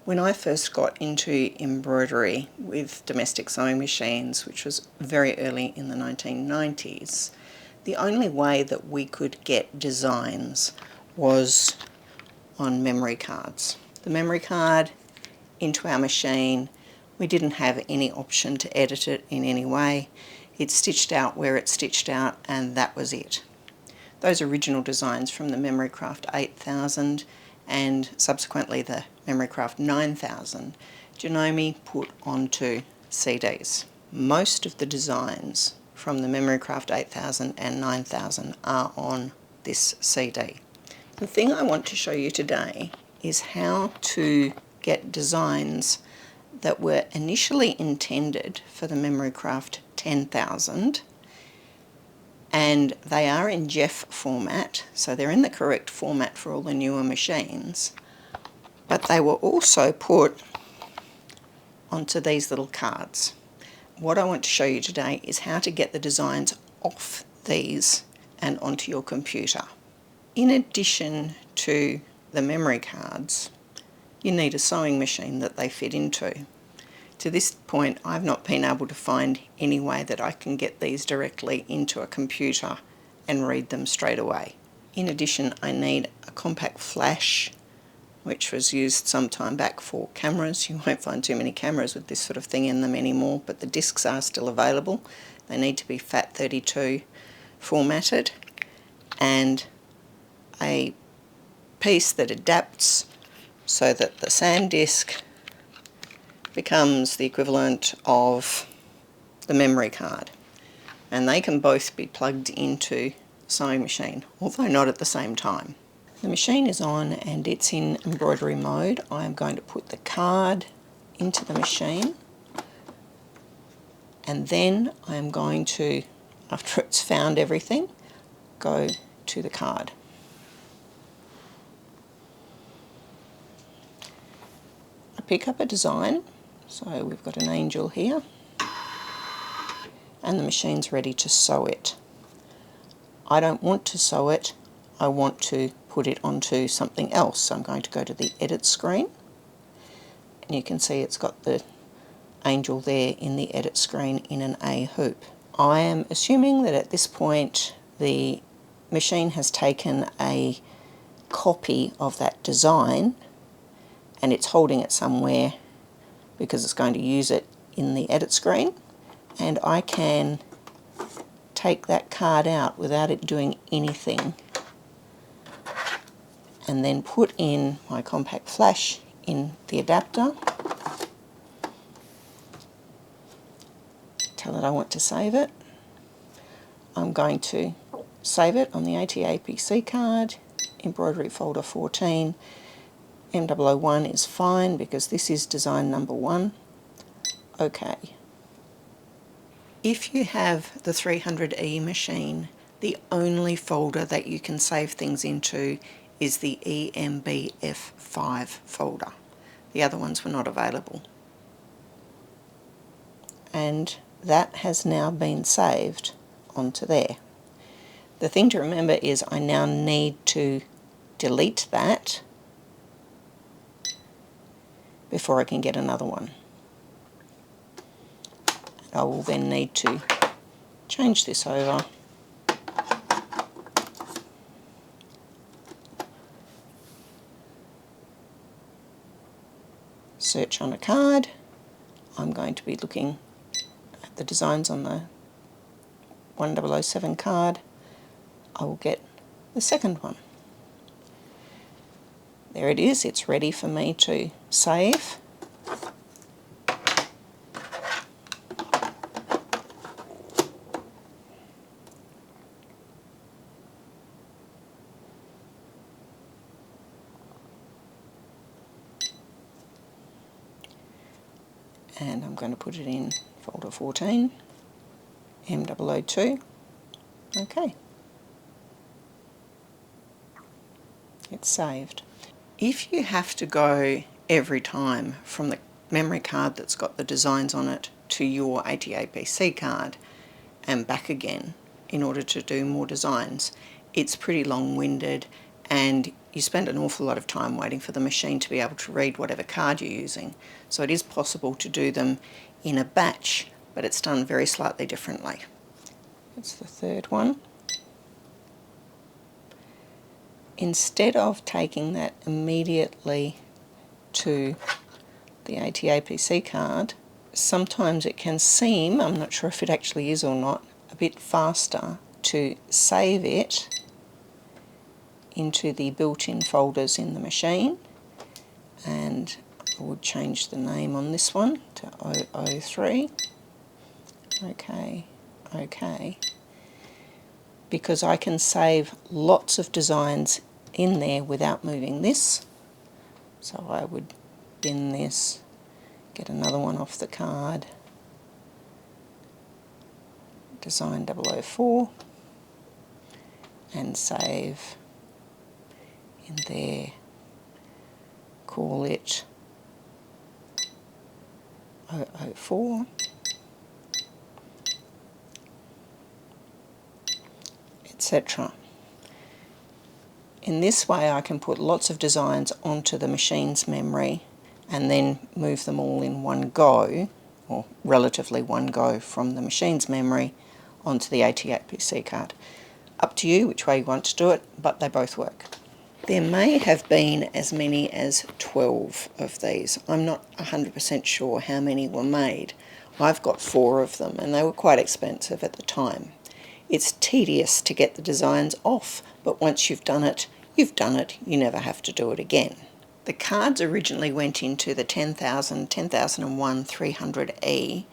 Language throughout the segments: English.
When I first got into embroidery with domestic sewing machines, which was very early in the 1990s, the only way that we could get designs was on memory cards. The memory card into our machine, we didn't have any option to edit it in any way. It stitched out where it stitched out, and that was it. Those original designs from the Memorycraft 8000 and subsequently the Memorycraft 9000, Janome put onto CDs. Most of the designs from the Memorycraft 8000 and 9000 are on this CD. The thing I want to show you today is how to get designs that were initially intended for the Memorycraft 10,000, and they are in JEF format, so they're in the correct format for all the newer machines, but they were also put onto these little cards. What I want to show you today is how to get the designs off these and onto your computer. In addition to the memory cards, you need a sewing machine that they fit into. To this point, I've not been able to find any way that I can get these directly into a computer and read them straight away. In addition, I need a compact flash, which was used some time back for cameras. You won't find too many cameras with this sort of thing in them anymore, but the discs are still available. They need to be FAT32 formatted, and a piece that adapts so that the SanDisk becomes the equivalent of the memory card, and they can both be plugged into the sewing machine, although not at the same time. The machine is on and it's in embroidery mode. I am going to put the card into the machine, and then I am going to, after it's found everything, go to the card. I pick up a design. So we've got an angel here, and the machine's ready to sew it. I don't want to sew it, I want to put it onto something else. So I'm going to go to the edit screen, and you can see it's got the angel there in the edit screen in an A hoop. I am assuming that at this point the machine has taken a copy of that design and it's holding it somewhere, because it's going to use it in the edit screen, and I can take that card out without it doing anything and then put in my compact flash in the adapter, tell it I want to save it. I'm going to save it on the ATAPC card, embroidery folder 14. M001 is fine because this is design number 1. OK. If you have the 300E machine, the only folder that you can save things into is the EMBF5 folder. The other ones were not available. And that has now been saved onto there. The thing to remember is I now need to delete that before I can get another one. I will then need to change this over, search on a card. I'm going to be looking at the designs on the 1007 card. I will get the second one. There it is, it's ready for me to save. And I'm going to put it in folder 14, M002. OK. It's saved. If you have to go every time from the memory card that's got the designs on it to your ATAPC card and back again in order to do more designs, it's pretty long-winded and you spend an awful lot of time waiting for the machine to be able to read whatever card you're using. So it is possible to do them in a batch, but it's done very slightly differently. That's the third one. Instead of taking that immediately to the ATAPC card, sometimes it can seem, I'm not sure if it actually is or not, a bit faster to save it into the built-in folders in the machine, and I would change the name on this one to 003. OK, because I can save lots of designs in there without moving this. So I would bin this, get another one off the card, design 004, and save in there, call it 004, etc. In this way I can put lots of designs onto the machine's memory and then move them all in one go, or relatively one go, from the machine's memory onto the ATAPC card. Up to you which way you want to do it, but they both work. There may have been as many as 12 of these. I'm not 100% sure how many were made. I've got 4 of them and they were quite expensive at the time. It's tedious to get the designs off, but once you've done it, you never have to do it again. The cards originally went into the 10,000, 10,001 300E,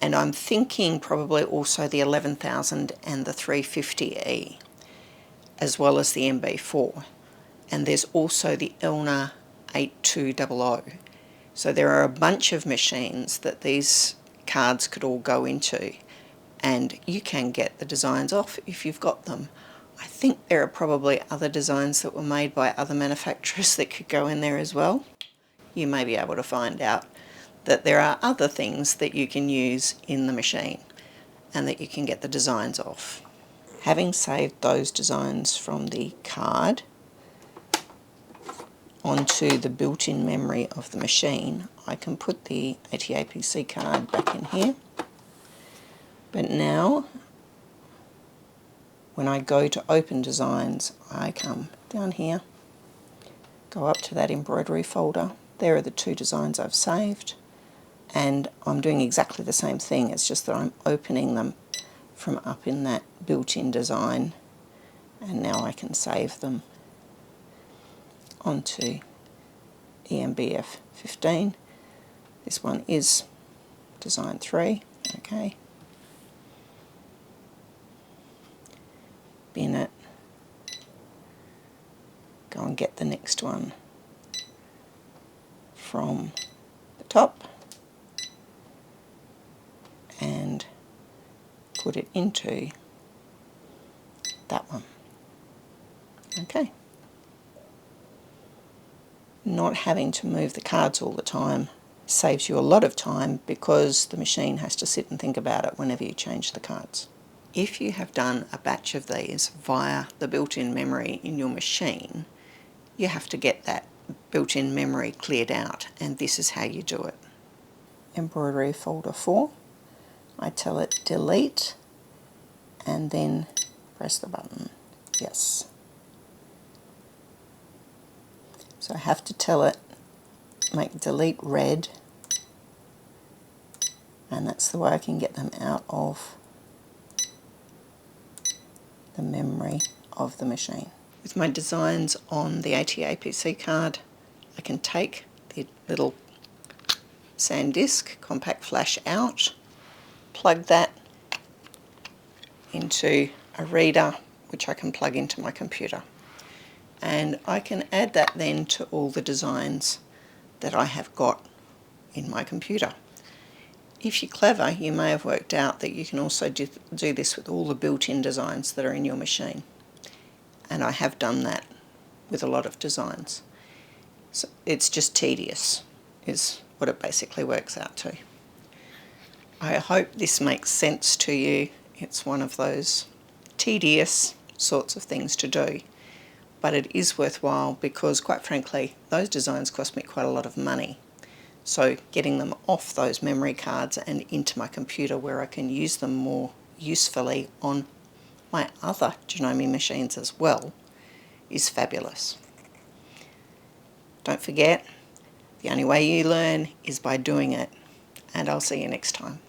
and I'm thinking probably also the 11,000 and the 350E, as well as the MB4. And there's also the Elna 8200. So there are a bunch of machines that these cards could all go into, and you can get the designs off if you've got them. I think there are probably other designs that were made by other manufacturers that could go in there as well. You may be able to find out that there are other things that you can use in the machine and that you can get the designs off. Having saved those designs from the card onto the built-in memory of the machine, I can put the ATAPC card back in here. But now, when I go to open designs, I come down here, go up to that embroidery folder. There are the 2 designs I've saved, and I'm doing exactly the same thing. It's just that I'm opening them from up in that built-in design, and now I can save them onto EMBF 15. This one is design 3, okay. Bin it, go and get the next one from the top and put it into that one. Okay. Not having to move the cards all the time saves you a lot of time, because the machine has to sit and think about it whenever you change the cards. If you have done a batch of these via the built-in memory in your machine, you have to get that built-in memory cleared out, and this is how you do it. Embroidery folder 4, I tell it delete and then press the button, yes. So I have to tell it make delete red, and that's the way I can get them out of the memory of the machine. With my designs on the ATAPC card, I can take the little SanDisk compact flash out, plug that into a reader which I can plug into my computer, and I can add that then to all the designs that I have got in my computer. If you're clever, you may have worked out that you can also do this with all the built-in designs that are in your machine. And I have done that with a lot of designs. So it's just tedious, is what it basically works out to. I hope this makes sense to you. It's one of those tedious sorts of things to do. but it is worthwhile because, quite frankly, those designs cost me quite a lot of money. So getting them off those memory cards and into my computer where I can use them more usefully on my other Janome machines as well is fabulous. Don't forget, the only way you learn is by doing it, and I'll see you next time.